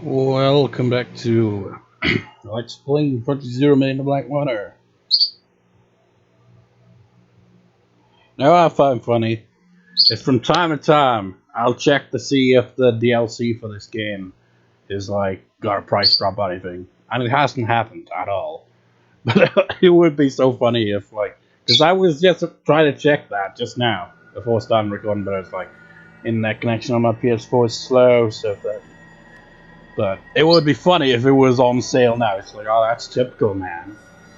Welcome back to Let's Play 40 Million the Black Water. Now I find funny is from time to time I'll check to see if the DLC for this game is like got a price drop or anything, and it hasn't happened at all. But it would be so funny if because I was just trying to check that just now before starting recording, but it's like internet connection on my PS4 is slow, so that. But it would be funny if it was on sale now. It's like, oh, that's typical, man.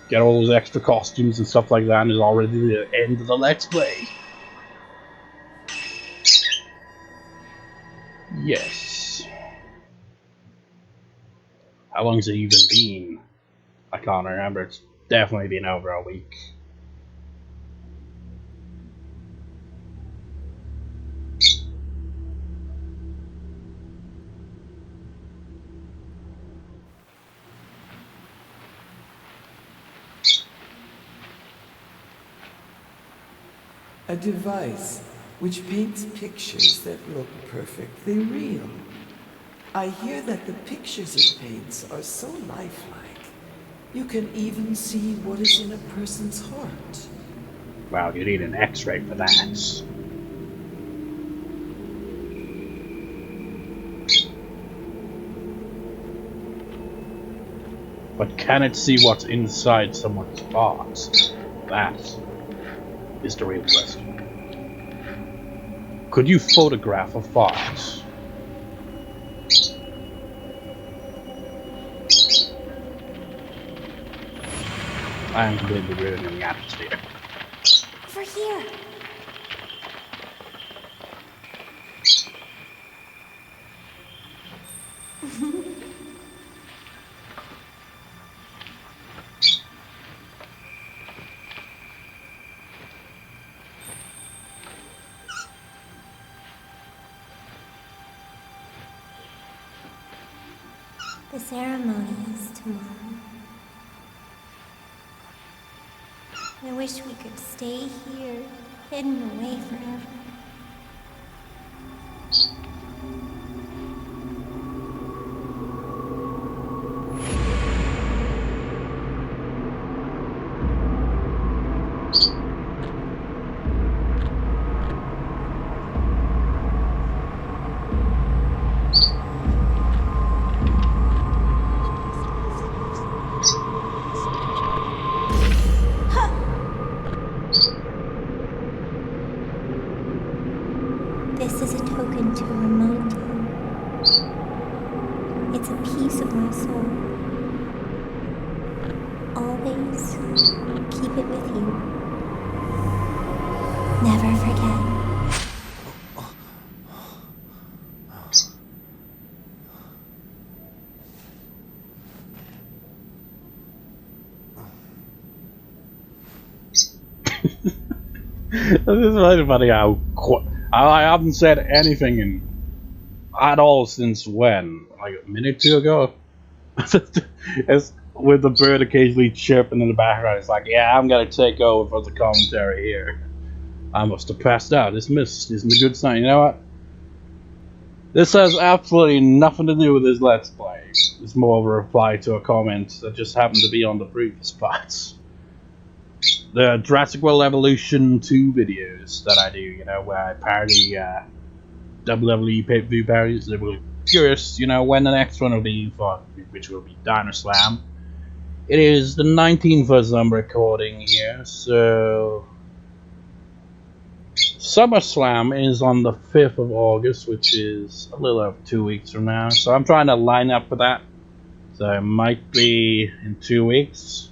Get all those extra costumes and stuff like that, and it's already the end of the Let's Play. Yes. How long has it even been? I can't remember. It's definitely been over a week. A device which paints pictures that look perfectly real. I hear that the pictures it paints are so lifelike. You can even see what is in a person's heart. Wow, you need an X-ray for that. But can it see what's inside someone's heart? That is the real question. Could you photograph a fart? I am completely ruining the atmosphere. Over here. The ceremony is tomorrow. I wish we could stay here, hidden away forever. This is a token to remind you. It's a piece of my soul. Always keep it with you. Never forget. This is really funny how I haven't said anything at all since when? Like a minute or two ago? It's with the bird occasionally chirping in the background. It's like, yeah, I'm gonna take over for the commentary here. I must have passed out. This mist isn't a good sign. You know what? This has absolutely nothing to do with this Let's Play. It's more of a reply to a comment that just happened to be on the previous parts. The Jurassic World Evolution 2 videos that I do, you know, where I parody WWE pay-per-view parodies. They were curious, you know, when the next one will be for, which will be Dino Slam. It is the 19th as I'm recording here, so SummerSlam is on the 5th of August, which is a little over 2 weeks from now. So I'm trying to line up for that. So it might be in 2 weeks.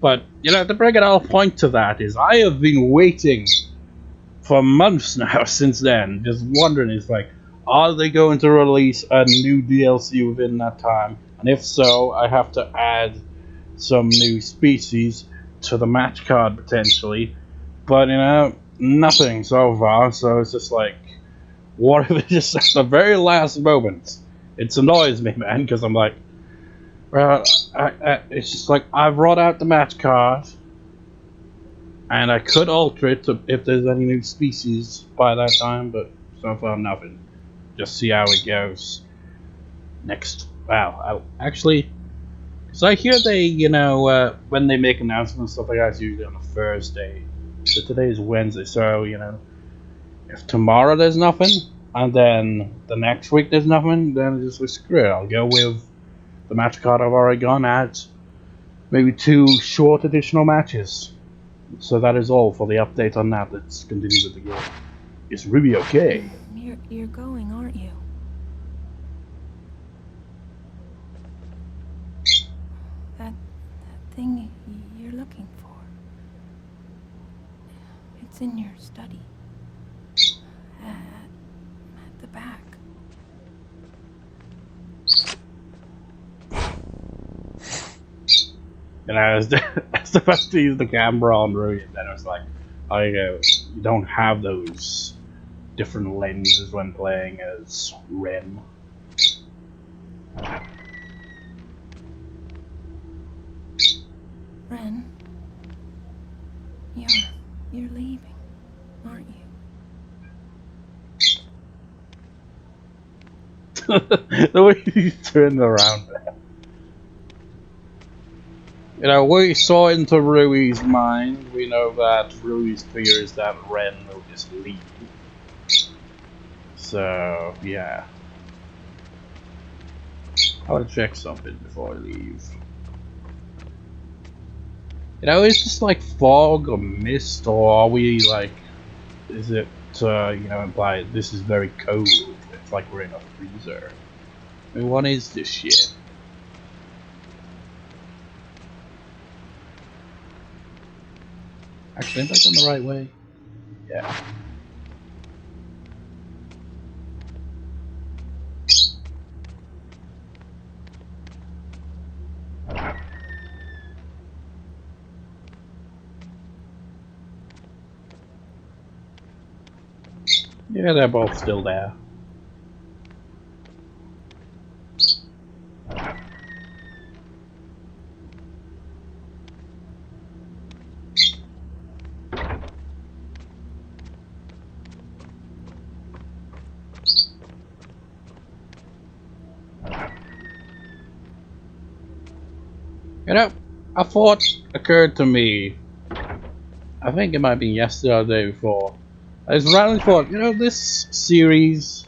But, you know, to bring it all point to that is I have been waiting for months now since then, just wondering, is like, are they going to release a new DLC within that time? And if so, I have to add some new species to the match card potentially. But, you know, nothing so far, so it's just like, what if it just at the very last moment? It annoys me, man, because I'm like, well, it's just like, I've brought out the match card, and I could alter it to, if there's any new species by that time, but so far nothing. Just see how it goes. next. Wow, actually, because I hear they, you know, when they make announcements and stuff like that, it's usually on a Thursday. So today is Wednesday, so you know, if tomorrow there's nothing, and then the next week there's nothing, then it's just like screw it. I'll go with the match card I've already gone at. Maybe 2 short additional matches. So that is all for the update on that. Let's continue with the game. Is Ruby okay? You're going, aren't you? That thing you're looking for. It's in your study. At the back. And I was about to use the camera on Ruby, and then I was like, you don't have those different lenses when playing as Ren. Ren, you're leaving, aren't you? The way he turned around there. You know, we saw into Rui's mind. We know that Rui's fear is that Ren will just leave. So, yeah. I want to check something before I leave. You know, is this like fog or mist, or are we like, is it, you know, implied this is very cold? It's like we're in a freezer. I mean, what is this shit? Actually, am I going the right way? Yeah. Yeah, they're both still there. You know, a thought occurred to me. I think it might be yesterday or the day before. I was randomly thought, you know, this series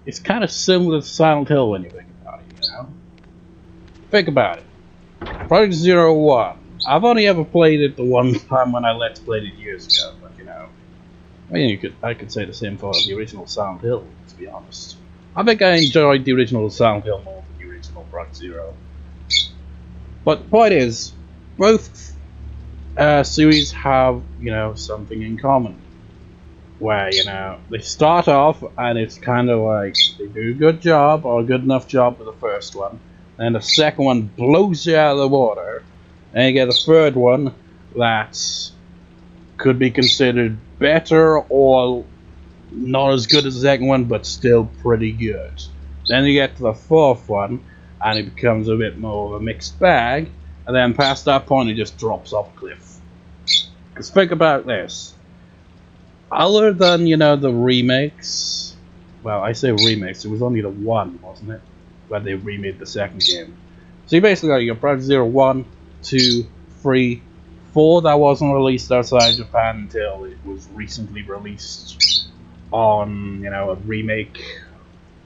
is kind of similar to Silent Hill when you think about it, you know? Think about it. Project Zero One. I've only ever played it the one time when I Let's Played it years ago, but you know. I mean, I could say the same for the original Silent Hill, to be honest. I think I enjoyed the original Silent Hill more than the original Project Zero. But the point is, both series have, you know, something in common. Where, you know, they start off and it's kind of like they do a good job or a good enough job with the first one, and the second one blows you out of the water, and you get a third one that could be considered better or not as good as the second one, but still pretty good. Then you get to the fourth one, and it becomes a bit more of a mixed bag, and then past that point it just drops off a cliff. Because think about this. Other than, you know, the remakes, well, I say remakes, it was only the one, wasn't it? Where they remade the second game. So you basically got your Project Zero 1, 2, 3, 4 that wasn't released outside Japan until it was recently released on, you know, a remake.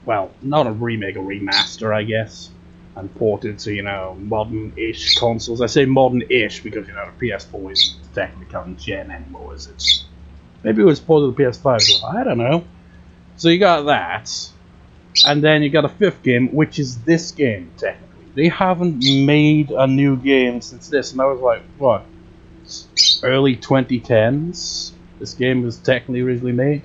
Well, not a remake, a remaster, I guess. And ported to, you know, modern-ish consoles. I say modern-ish because, you know, the PS4 isn't technically current gen anymore, is it? Maybe it was ported to the PS5, so I don't know. So you got that. And then you got a fifth game, which is this game, technically. They haven't made a new game since this, and I was like, what? Early 2010s? This game was technically originally made?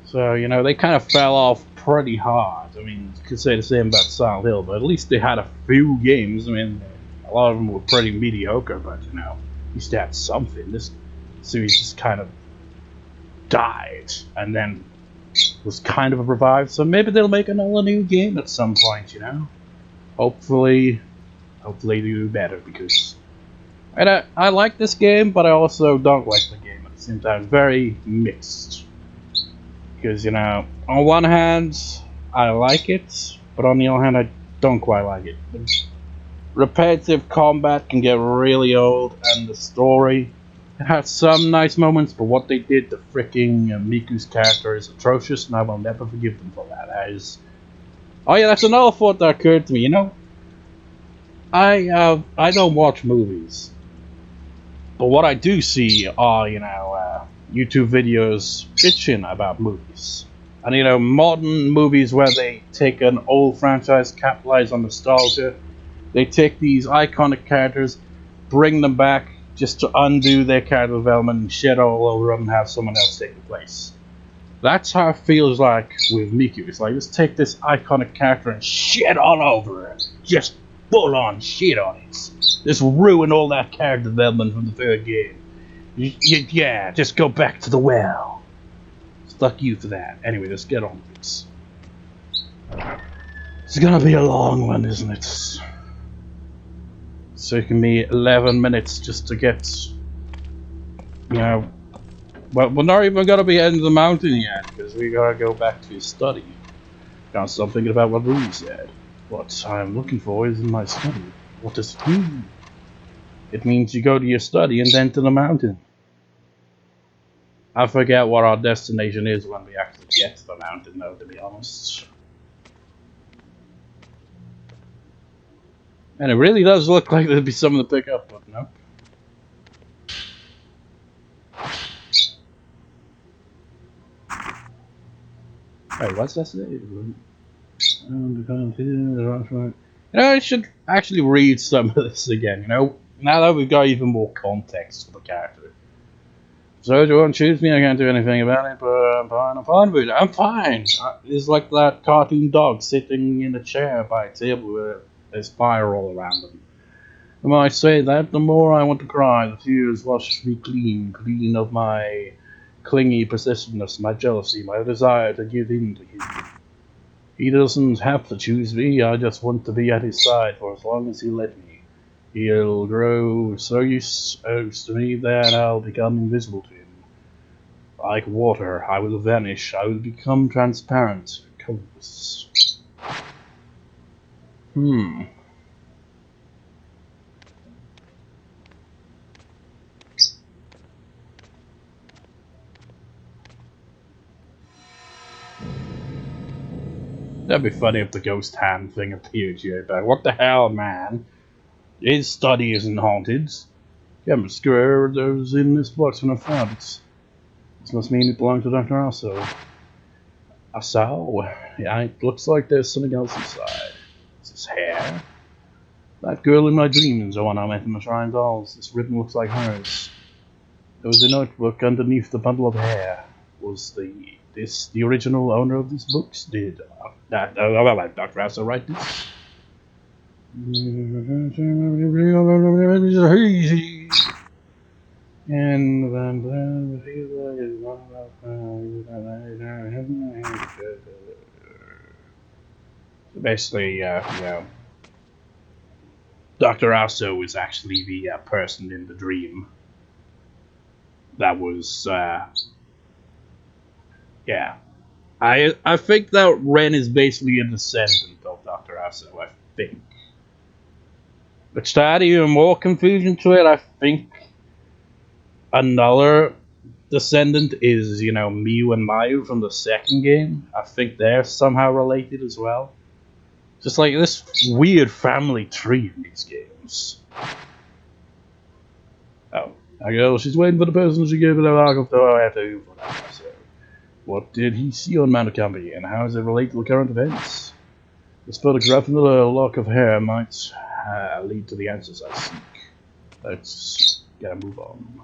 So, you know, they kind of fell off pretty hard. I mean, you could say the same about Silent Hill, but at least they had a few games. I mean, a lot of them were pretty mediocre, but, you know, at least they had something. This series just kind of died, and then was kind of revived, so maybe they'll make another new game at some point, you know? Hopefully they do better, because I like this game, but I also don't like the game at the same time. Very mixed. Because, you know, on one hand, I like it, but on the other hand, I don't quite like it. The repetitive combat can get really old, and the story, it has some nice moments, but what they did to freaking Miku's character is atrocious, and I will never forgive them for that. That is... Oh yeah, that's another thought that occurred to me. You know, I don't watch movies, but what I do see are, you know, YouTube videos bitching about movies. And, you know, modern movies where they take an old franchise, capitalize on nostalgia. They take these iconic characters, bring them back just to undo their character development and shit all over them and have someone else take the place. That's how it feels like with Miku. It's like, just take this iconic character and shit all over it. Just full on shit on it. Just ruin all that character development from the third game. Yeah, just go back to the well. Fuck you for that. Anyway, let's get on with this. It's gonna be a long one, isn't it? It's taking me 11 minutes just to get, you know, well, we're not even gonna be heading to the mountain yet, because we gotta go back to his study. Can't stop thinking about what Ruby said. What I'm looking for is in my study. What does it mean? It means you go to your study and then to the mountain. I forget what our destination is when we actually get to the mountain, though, to be honest. And it really does look like there'd be something to pick up, but no. Wait, what's that say? You know, I should actually read some of this again, you know? Now that we've got even more context for the character. So if you won't choose me, I can't do anything about it, but I'm fine with it. I'm fine. It's like that cartoon dog sitting in a chair by a table with there's fire all around them. The more I say that, the more I want to cry. The tears wash me clean of my clingy possessiveness, my jealousy, my desire to give in to him. He doesn't have to choose me, I just want to be at his side for as long as he'll let me. He'll grow so used to me that I'll become invisible to him. Like water, I will vanish. I will become transparent, colorless. That'd be funny if the ghost hand thing appeared here, but what the hell, man? His study isn't haunted. Can't square those in this box when I found it. This must mean it belonged to Dr. Aso. Aso? Yeah, it looks like there's something else inside. Is this hair? That girl in my dreams, the one I met in the Shrine Dolls. This ribbon looks like hers. There was a notebook underneath the bundle of hair. Was the original owner of these books? Did Dr. Aso write this? And basically, you know, Dr. Aso is actually the person in the dream that was, yeah. I think that Ren is basically a descendant of Dr. Aso, I think. Which to add even more confusion to it, I think another descendant is, you know, Miu and Mayu from the second game. I think they're somehow related as well. Just like this weird family tree in these games. Oh, I go, she's waiting for the person she gave it a lock of the I have to for that. So, what did he see on Mount Acambi, and how does it relate to the current events? This photograph and the lock of hair might lead to the answers I seek. Let's gotta move on.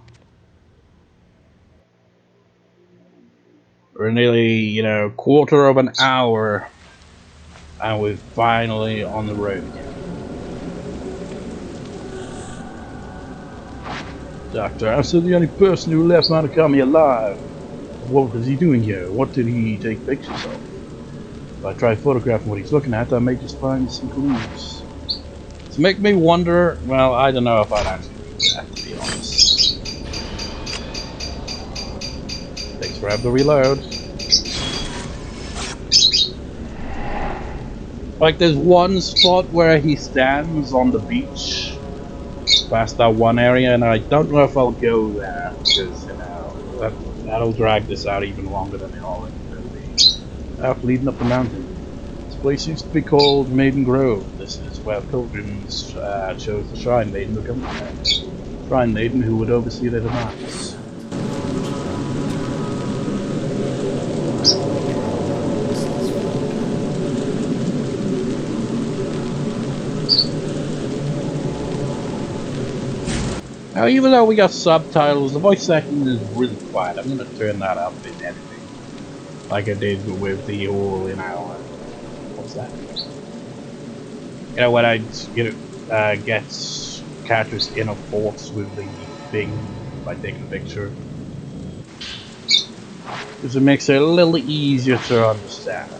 We're nearly, you know, quarter of an hour, and we're finally on the road again. Doctor, I'm still the only person who left Mount Acambi alive. What was he doing here? What did he take pictures of? If I try photographing what he's looking at, I may just find some clues. To make me wonder, well, I don't know if I'd actually do that, to be honest. Takes forever to reload. Like, there's one spot where he stands on the beach past that one area, and I don't know if I'll go there because, you know, that'll drag this out even longer than it already will be. Leading up the mountain. This place used to be called Maiden Grove. This is where pilgrims chose the Shrine Maiden to come there. Shrine Maiden who would oversee their demise. Now, even though we got subtitles, the voice acting is really quiet. I'm gonna turn that up in editing, like I did with the whole, you know, what's that? You know, when I, you know, get characters in a box with the thing by taking a picture, because it makes it a little easier to understand.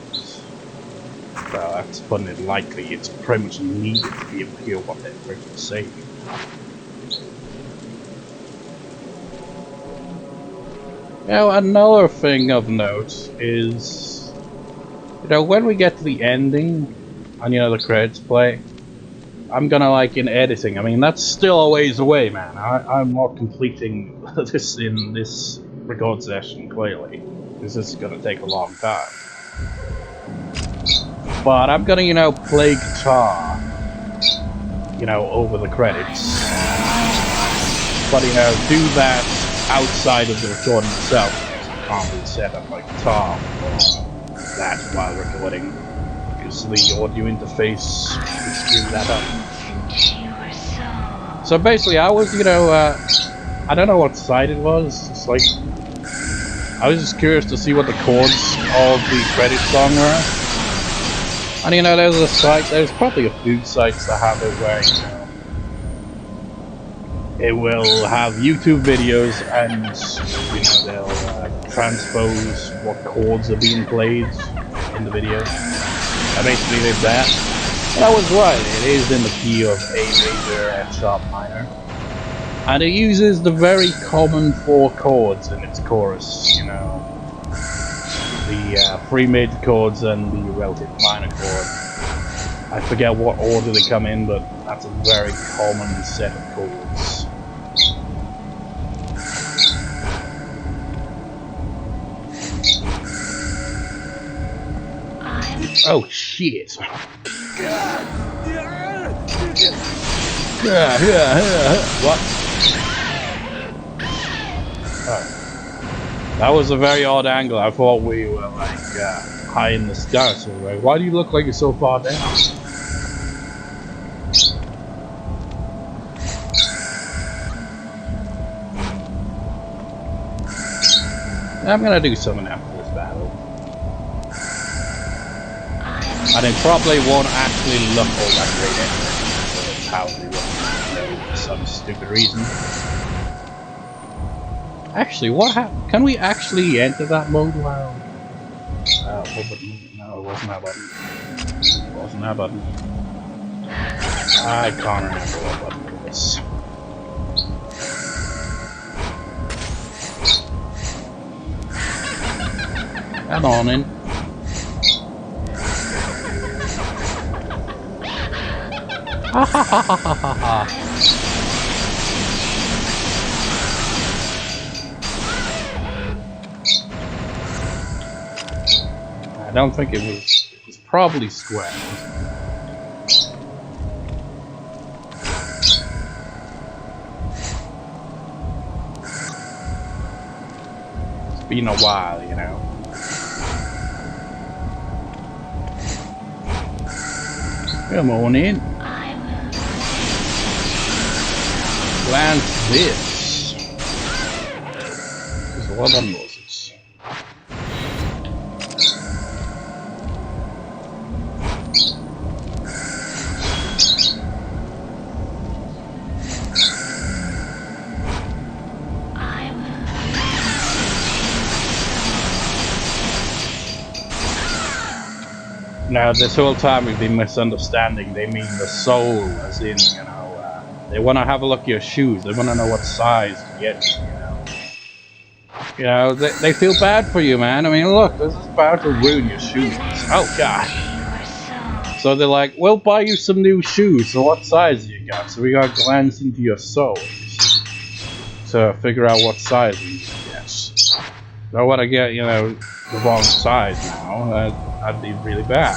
Well, that's putting it lightly. It's pretty much needed to be able to hear what they're freaking saying. Now, another thing of note is, you know, when we get to the ending, and you know, the credits play, I'm gonna, like, in editing, I mean, that's still a ways away, man. I'm not completing this in this record session, clearly. This is gonna take a long time. But I'm gonna, you know, play guitar, you know, over the credits. But, you know, do that outside of the recording itself. I can't really set up my guitar for that while recording, because the audio interface would screw that up. So basically, I was, you know, I don't know what side it was. It's like, I was just curious to see what the chords of the credit song were. And you know, there's a site, there's probably a few sites that have it where, you know, it will have YouTube videos and, you know, they'll transpose what chords are being played in the video. I basically did that. And I was right, it is in the key of A major, F sharp minor. And it uses the very common 4 chords in its chorus, you know. The 3 major chords and the relative minor chord. I forget what order they come in, but that's a very common set of chords. Oh shit! What? Oh. That was a very odd angle. I thought we were like high in the sky. So like, why do you look like you're so far down? I'm gonna do something after this battle. And it probably won't actually look all that great anyway. So probably won't, for some stupid reason. Actually, what happened? Can we actually enter that mode while... what button? No, it wasn't that button. It wasn't that button. I can't remember what button it was. Come on in. Ha ha ha ha ha ha ha. I don't think it was probably square. It's been a while, you know. Come on in. Glance this. There's a lot of Moses. Now, this whole time we've been misunderstanding. They mean the soul, as in, you know, they want to have a look at your shoes. They want to know what size to get you, you know. You know, they feel bad for you, man. I mean, look, this is about to ruin your shoes. Oh, God. So they're like, we'll buy you some new shoes. So what size you got? So we gotta glance into your soles to figure out what size you get. So I want to get, you know, the wrong size now. That'd be really bad.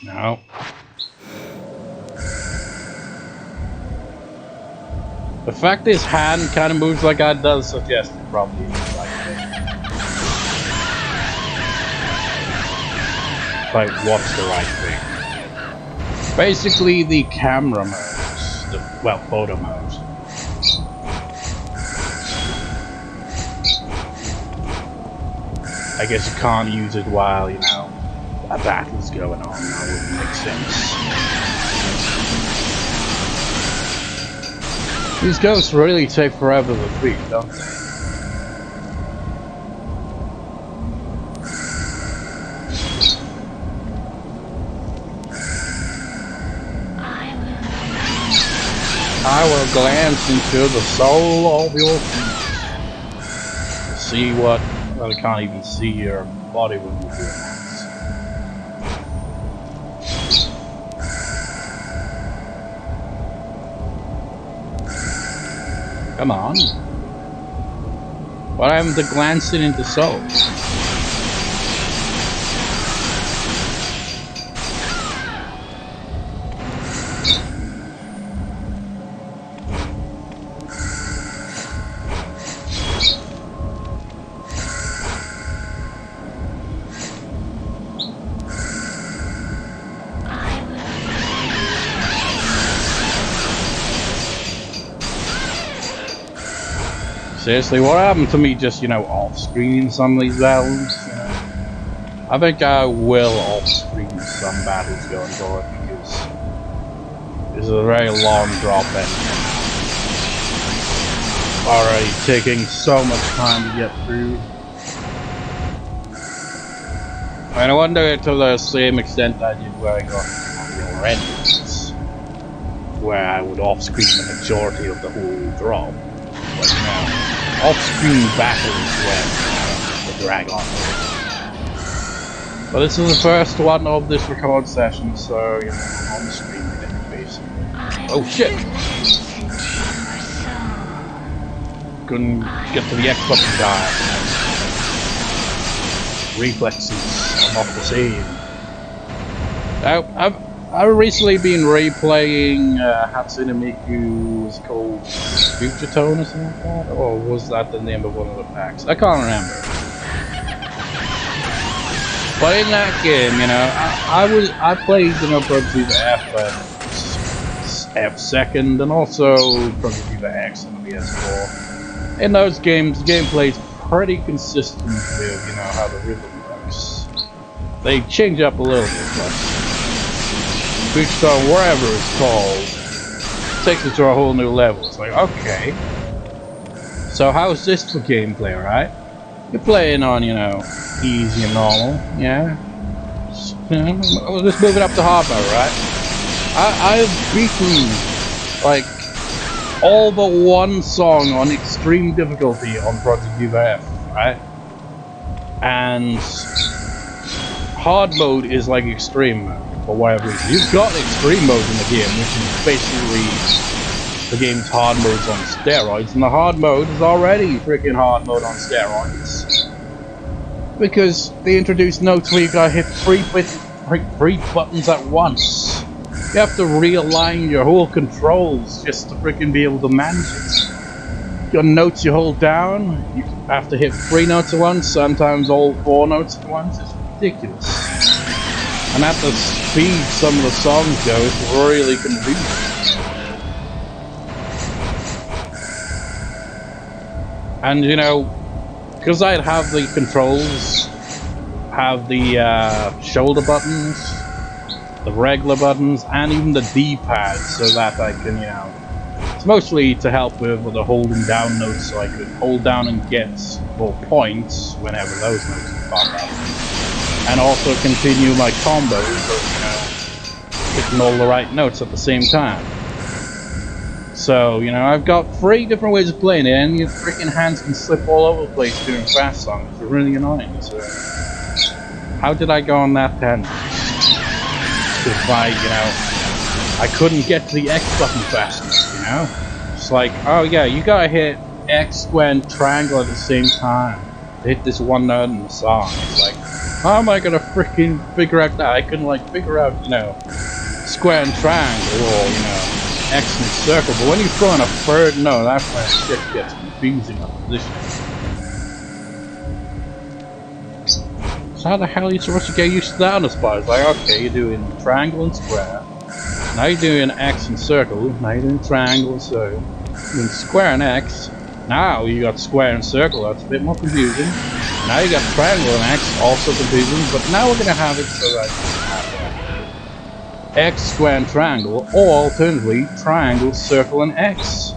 No. The fact his hand kind of moves like that does suggest it probably is the right thing. Like, what's the right thing? Basically, the camera mode. Well, photo mode. I guess you can't use it while, you know, a battle's going on. That wouldn't make sense. These ghosts really take forever to beat, don't they? I will glance into the soul of your feet. See what... Well, I can't even see your body when you do that. Come on. What happened to glancing into souls? Seriously, what happened to me just, you know, off-screen some of these battles, you know? I think I will off-screen some battles going forward because this is a very long drop and already taking so much time to get through. And I wonder to the same extent I did where I got the Reds, where I would off-screen the majority of the whole drop. But now, off-screen battles where they drag on. But this is the first one of this record session, so, you know, on the screen again, basically. Oh shit! Couldn't get to the X button in time. Reflexes are not the same. Now, I've recently been replaying Hatsune Miku's called Future Tone or something like that? Or was that the name of one of the packs? I can't remember. But in that game, you know, I played, you know, Prototype F second and also Prototype X on the PS4. In those games, the gameplay is pretty consistent with, you know, how the rhythm works. They change up a little bit, but Bigstone, wherever it's called, takes it to a whole new level. It's like, okay, so how's this for gameplay, right? You're playing on, you know, easy and normal, yeah? We'll just move it up to hard mode, right? I've beaten, like, all but one song on extreme difficulty on Project F, right? And hard mode is like extreme mode. For whatever reason. You've got extreme mode in the game, which is basically the game's hard modes on steroids, and the hard mode is already freaking hard mode on steroids. Because they introduced notes where you gotta hit three buttons at once. You have to realign your whole controls just to freaking be able to manage it. Your notes you hold down, you have to hit 3 notes at once, sometimes all 4 notes at once. It's ridiculous. And at the speed some of the songs go, it's really convenient. And you know, because I'd have the controls, have the shoulder buttons, the regular buttons, and even the D-pad, so that I can, you know, It's mostly to help with the holding down notes, so I could hold down and get more points whenever those notes would pop up. And also continue my combos of, hitting all the right notes at the same time. So, I've got 3 different ways of playing it, and your freaking hands can slip all over the place during fast songs. It's really annoying. So, how did I go on that tangent? If I couldn't get to the X button fast enough, It's like, oh yeah, you gotta hit X, square, and triangle at the same time to hit this one note in the song. It's like, how am I gonna freaking figure out that? I couldn't figure out, square and triangle, or, X and circle, but when you throw in a third note, that's when shit gets confusing on position. So how the hell are you supposed to get used to that on the spot? It's like, okay, you're doing triangle and square, now you're doing X and circle, now you're doing triangle and circle, you're doing square and X, now you got square and circle, that's a bit more confusing, now you got triangle and X, also confusing, but now we're gonna have it so that X, square, and triangle, or alternatively, triangle, circle, and X.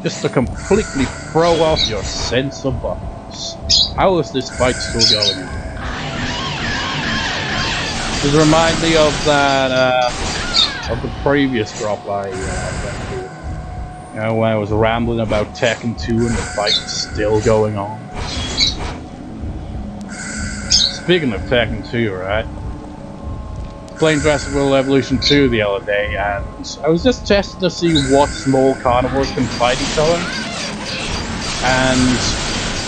Just to completely throw off your sense of buttons. How is this fight still going? Does it remind me of that, of the previous drop I went through. When I was rambling about Tekken 2 and the fight was still going on. Speaking of Tekken 2, right? Playing Jurassic World Evolution 2 the other day, and I was just testing to see what small carnivores can fight each other. And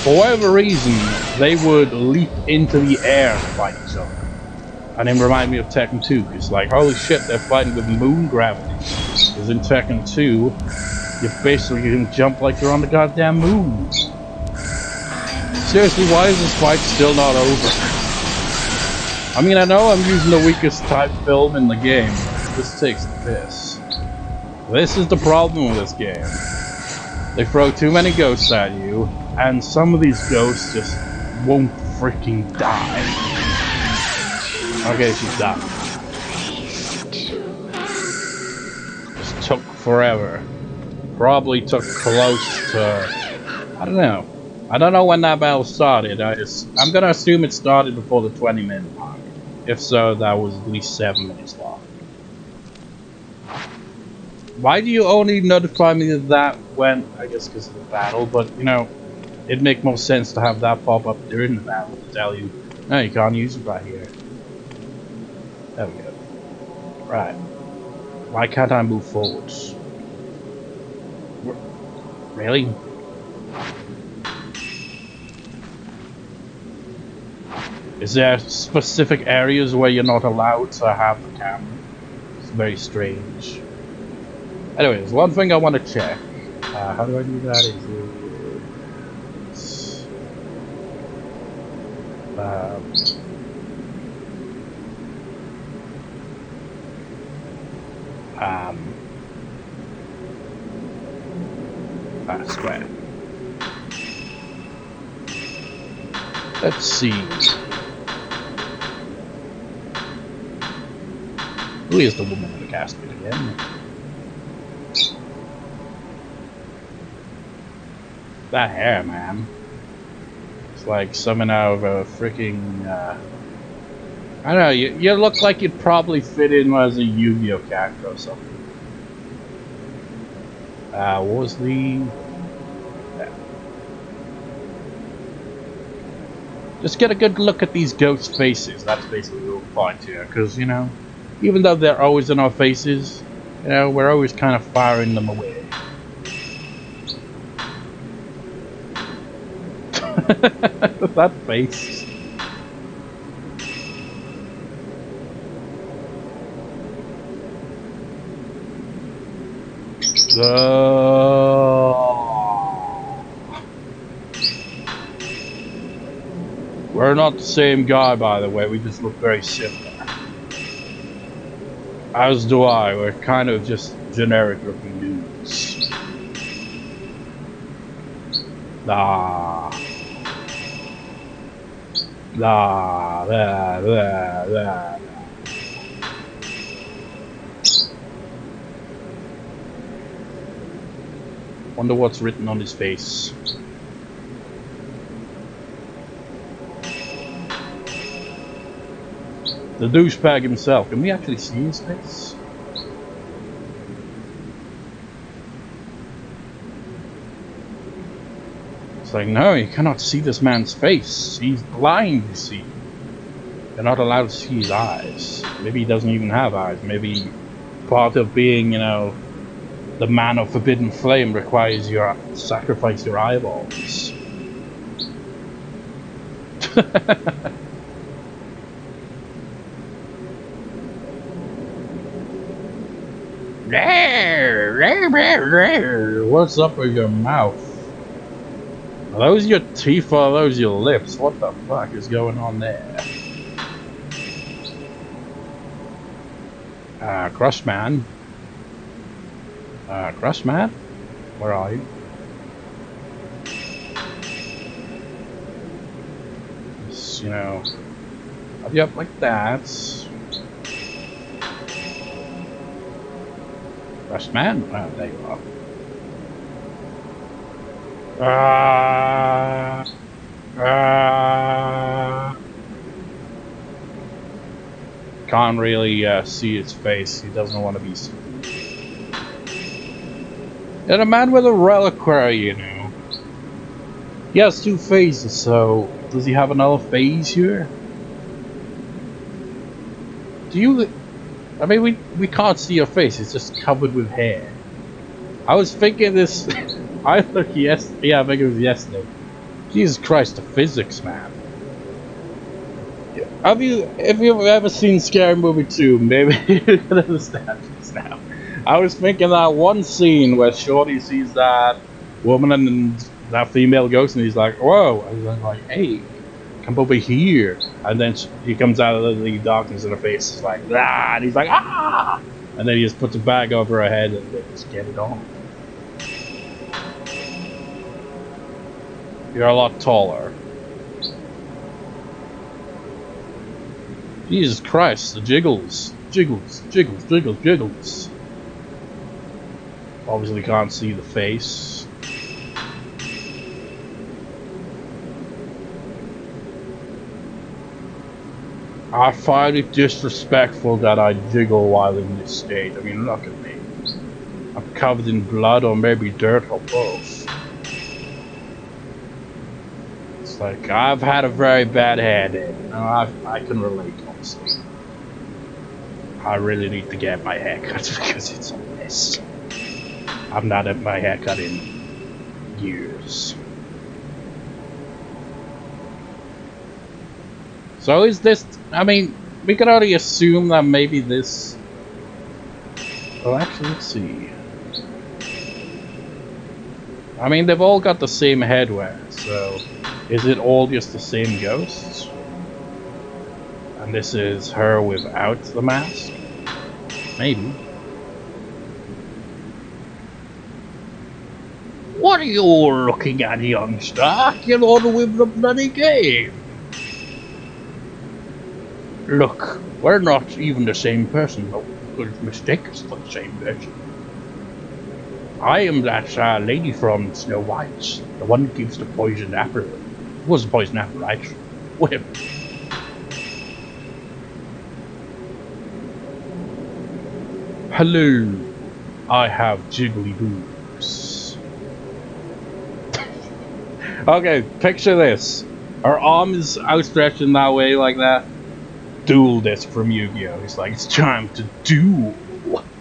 for whatever reason, they would leap into the air and fight each other. And it reminded me of Tekken 2. It's like, holy shit, they're fighting with moon gravity. Because in Tekken 2, you basically can jump like you're on the goddamn moon. Seriously, why is this fight still not over? I mean, I know I'm using the weakest type film in the game, but this takes the piss. This is the problem with this game. They throw too many ghosts at you, and some of these ghosts just won't freaking die. Okay, she's done. Just took forever. Probably took close to... I don't know. I don't know when that battle started. I'm gonna assume it started before the 20-minute mark. If so, that was at least 7 minutes long. Why do you only notify me of that when... I guess because of the battle, but, it'd make more sense to have that pop up during the battle to tell you, no, you can't use it right here. There we go. Right. Why can't I move forwards? Really? Is there specific areas where you're not allowed to have the camera? It's very strange. Anyways, one thing I want to check. How do I do that? Square. Let's see. Who is the woman in the casket again? That hair, man. It's like something out of a freaking, I don't know, you look like you'd probably fit in as a Yu-Gi-Oh character or something. What was the... Yeah. Just get a good look at these ghost faces, that's basically the whole point here, because, even though they're always in our faces, we're always kind of firing them away. That face. We're not the same guy, by the way, we just look very similar. As do I, we're kind of just generic looking dudes. Blah, blah, blah, blah, blah. Wonder what's written on his face. The douchebag himself. Can we actually see his face? It's like, no, you cannot see this man's face. He's blind, you see. You're not allowed to see his eyes. Maybe he doesn't even have eyes. Maybe part of being, you know, the man of forbidden flame requires you to sacrifice your eyeballs. What's up with your mouth? Are those your teeth or are those your lips? What the fuck is going on there? Crushman? Crushman? Where are you? Just, you know, up you up like that. Crushman? Oh, there you are. Can't really see his face. He doesn't want to be seen. And a man with a reliquary, you know. He has two phases, so does he have another phase here? Do you? I mean, we can't see your face. It's just covered with hair. I was thinking this. I think I think it was yesterday. Jesus Christ, the physics, man. If you've ever seen Scary Movie 2, maybe you can understand this now. I was thinking that one scene where Shorty sees that woman and that female ghost, and he's like, "Whoa!" And I'm like, "Hey, come over here!" And then he comes out of the darkness, and her face is like, "Ah!" And he's like, "Ah!" And then he just puts a bag over her head, and they just get it on. You're a lot taller. Jesus Christ, the jiggles. Jiggles, jiggles, jiggles, jiggles. Obviously can't see the face. I find it disrespectful that I jiggle while in this state. I mean, look at me. I'm covered in blood or maybe dirt or both. It's like, I've had a very bad hair day. I can relate, honestly. I really need to get my hair cut because it's a mess. I've not had my hair cut in years. So is this... I mean, we can already assume that maybe this... Well, actually, let's see. I mean, they've all got the same headwear, so... Is it all just the same ghosts? And this is her without the mask? Maybe. What are you all looking at, youngster? Get on with the bloody game! Look, we're not even the same person, but we could mistake us for the same person. I am that lady from Snow White, the one who gives the poisoned apple. It was a poisoned apple, right? Whatever. Hello, I have jiggly boobs. Okay, picture this. Her arm is outstretched in that way like that. Duel disc from Yu-Gi-Oh! It's like, it's time to duel.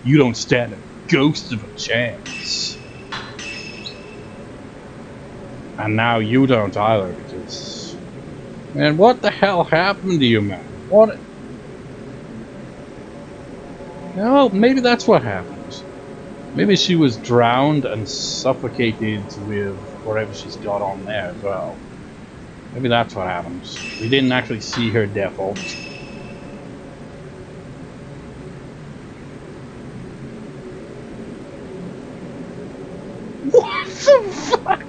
You don't stand a ghost of a chance. And now you don't either, because... Man, what the hell happened to you, man? What? No, maybe that's what happened. Maybe she was drowned and suffocated with whatever she's got on there as well. Maybe that's what happened. We didn't actually see her death ult. What the fuck?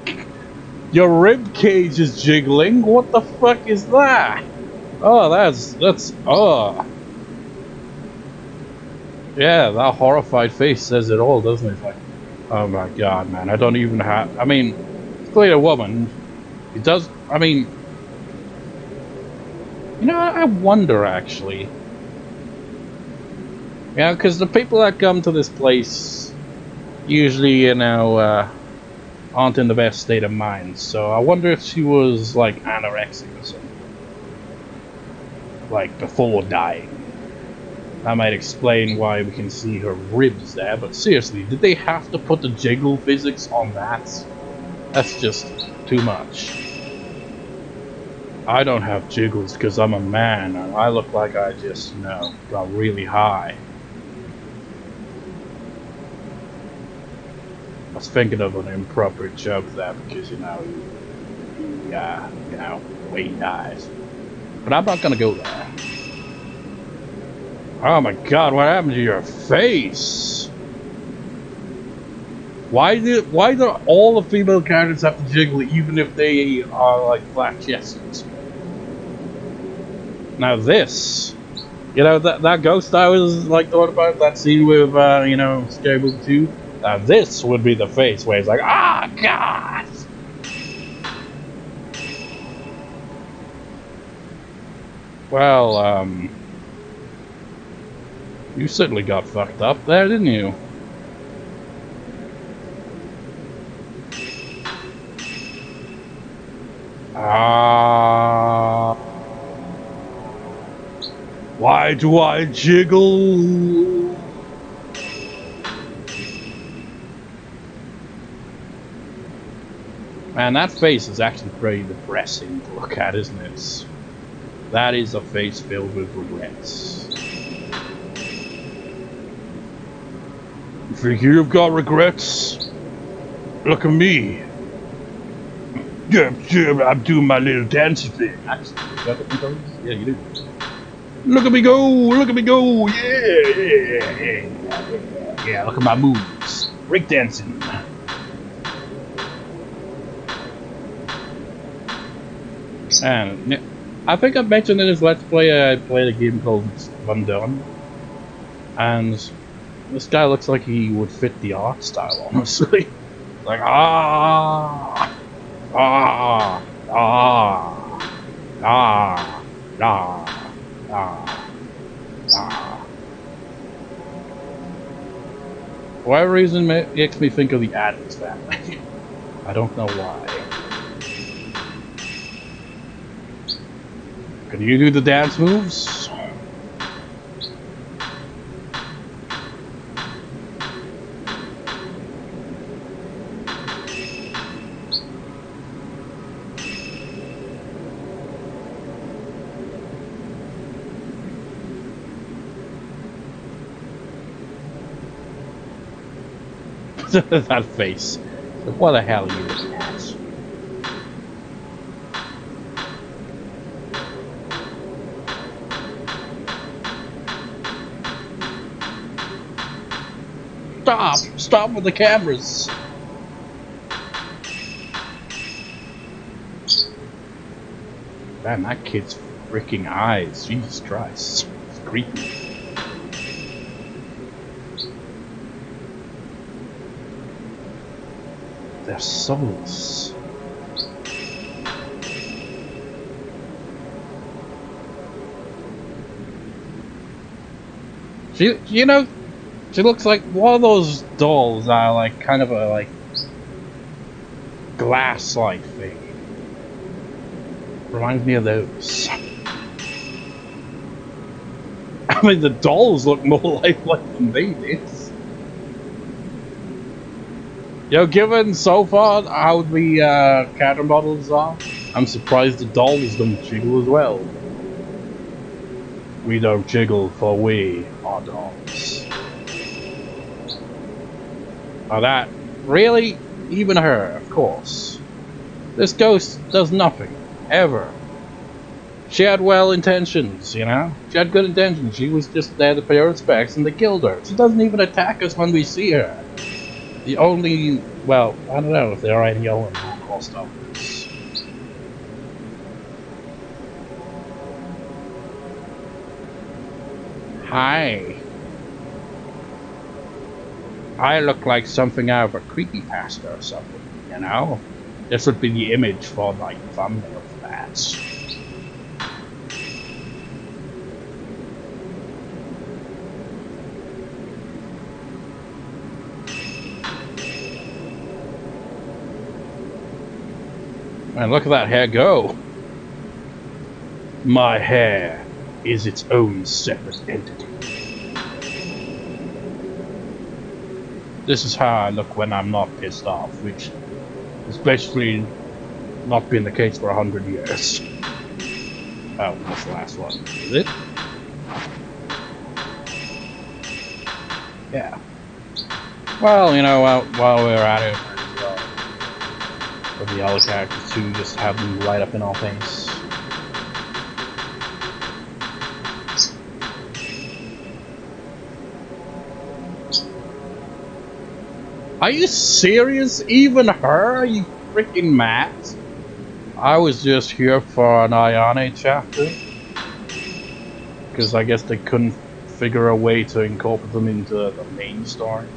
Your rib cage is jiggling? What the fuck is that? Oh, oh. Yeah, that horrified face says it all, doesn't it? Like, Oh my god, man! I don't even have. I mean, it's clearly a woman. It does. I mean, you know, I wonder actually. Yeah, because the people that come to this place usually, aren't in the best state of mind. So I wonder if she was like anorexic or something, like before dying. That might explain why we can see her ribs there. But seriously, did they have to put the jiggle physics on that? That's just too much. I don't have jiggles because I'm a man and I look like I just, got really high. I was thinking of an improper joke there because, the way he dies. But I'm not gonna go there. Oh my god, what happened to your face? Why do all the female characters have to jiggle even if they are like flat chested? Now this, that ghost I was like talking about, that scene with Scary Movie 2. Now this would be the face where he's like, ah, god. Well, you certainly got fucked up there, didn't you? Ah, why do I jiggle? Man, that face is actually pretty depressing to look at, isn't it? That is a face filled with regrets. You think you've got regrets? Look at me. I'm doing my little dancing thing. Actually, you got the those? Yeah, you do. Look at me go! Look at me go! Yeah, look at my moves. Breakdancing. And I think I mentioned in this Let's Play I played a game called Undone. And this guy looks like he would fit the art style, honestly. Like, ah, ah, ah, ah, ah, ah, ah. For whatever reason, it makes me think of the Addams Family. I don't know why. Can you do the dance moves? That face. What the hell are you looking at? Stop! Stop with the cameras! Man, that kid's freaking eyes. Jesus Christ. It's creepy. They're soulless. She looks like one of those dolls that are like kind of a glass-like thing. Reminds me of those. I mean, the dolls look more lifelike than they did. Given so far how the character models are, I'm surprised the dolls don't jiggle as well. We don't jiggle, for we are dolls. Now that, really? Even her, of course. This ghost does nothing, ever. She had well intentions, She had good intentions. She was just there to pay her respects and they killed her. She doesn't even attack us when we see her. The only, well, I don't know if there are any other crossovers. Hi. I look like something out of a creepypasta or something, you know? This would be the image for, like, thumbnail for that. And look at that hair go. My hair is its own separate entity. This is how I look when I'm not pissed off, which has basically not been the case for 100 years. Oh, that's the last one. Is it? Yeah. Well, you know, while we're at it, for the other characters too, just have them light up in all things. Are you serious? Even her? Are you freaking mad? I was just here for an Ayane chapter. Because I guess they couldn't figure a way to incorporate them into the main story.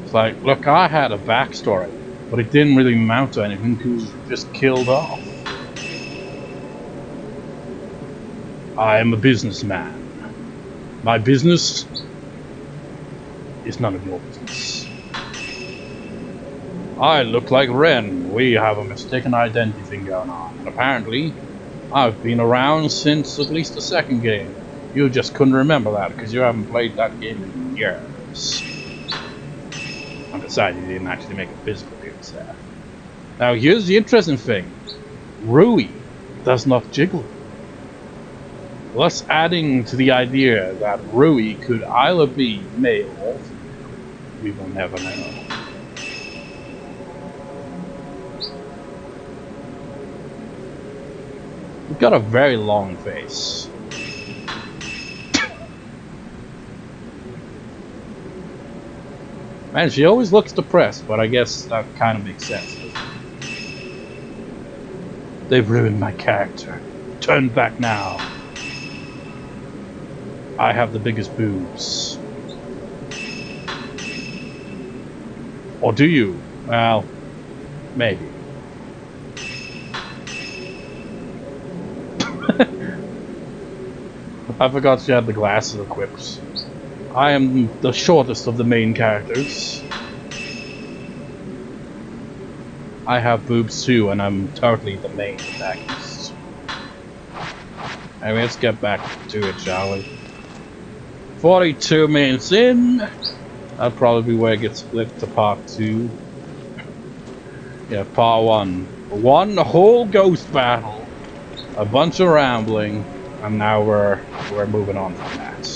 It's like, look, I had a backstory, but it didn't really amount to anything because it was just killed off. I am a businessman. My business is none of your business. I look like Ren. We have a mistaken identity thing going on. And apparently, I've been around since at least the second game. You just couldn't remember that because you haven't played that game in years. And besides, you didn't actually make a physical appearance there. Now here's the interesting thing. Rui does not jiggle. Thus adding to the idea that Rui could either be male or female. We will never know. You've got a very long face. Man, she always looks depressed, but I guess that kind of makes sense. They've ruined my character. Turn back now. I have the biggest boobs. Or do you? Well, maybe. I forgot she had the glasses equipped. I am the shortest of the main characters. I have boobs too, and I'm totally the main protagonist. Anyway, let's get back to it, shall we? 42 minutes in. That'll probably be where it gets split to part 2. Yeah, part 1. One whole ghost battle, a bunch of rambling, and now we're moving on from that.